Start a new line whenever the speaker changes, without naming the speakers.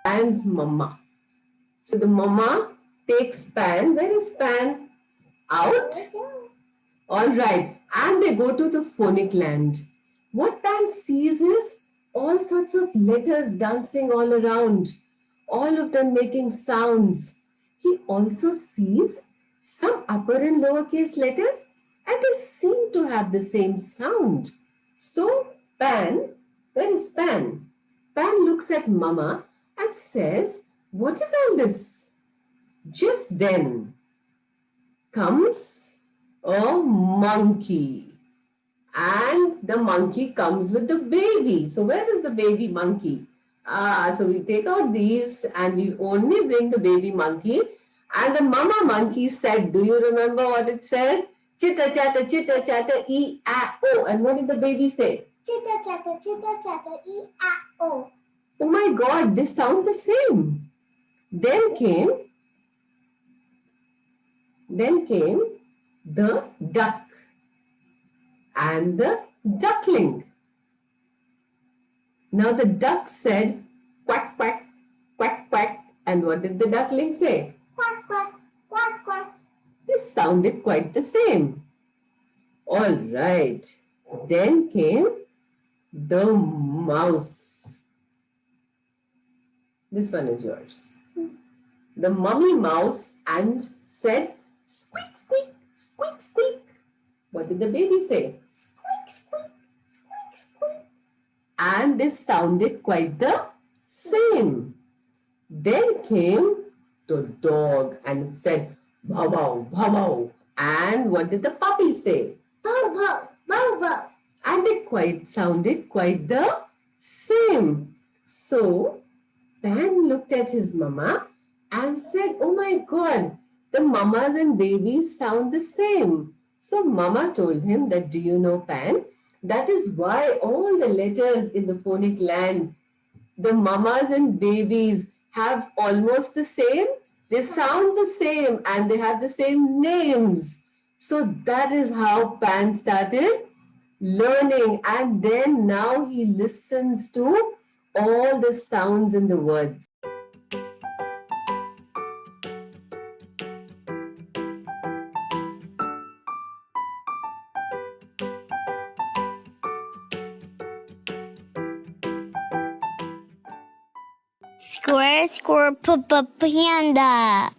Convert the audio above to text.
Pan's mama. So the mama takes Pan. Where is Pan? Out. All right. And they go to the phonic land. What Pan sees is all sorts of letters dancing all around, all of them making sounds. He also sees some upper and lowercase letters, and they seem to have the same sound. So Pan, where is Pan? Pan looks at Mama and says, "What is all this?" Just then comes a monkey, and the monkey comes with the baby. So where is the baby monkey? So we take out these and we only bring the baby monkey. And the mama monkey said, do you remember what it says? Chitter chatter, E-A-O. And what did the baby say?
Chitter chatter, E-A-O.
Oh my God, they sound the same. Then came the duck and the duckling. Now the duck said, quack, quack, quack, quack. And what did the duckling say?
Quack, quack, quack, quack.
This sounded quite the same. All right. Then came the mouse. This one is yours. The mummy mouse and said, squeak, squeak, squeak, squeak. What did the baby say?
Squeak, squeak, squeak, squeak.
And this sounded quite the same. Then came the dog and it said, bow, bow, bow, bow. And what did the puppy say?
Bow, bow, bow, bow.
And it sounded quite the same. So Pan looked at his mama and said, oh my God, the mamas and babies sound the same. So mama told him that, do you know, Pan, that is why all the letters in the phonic land, the mamas and babies have almost the same. They sound the same and they have the same names. So that is how Pan started learning, and then now he listens to all the sounds in the words.
Square, Panda.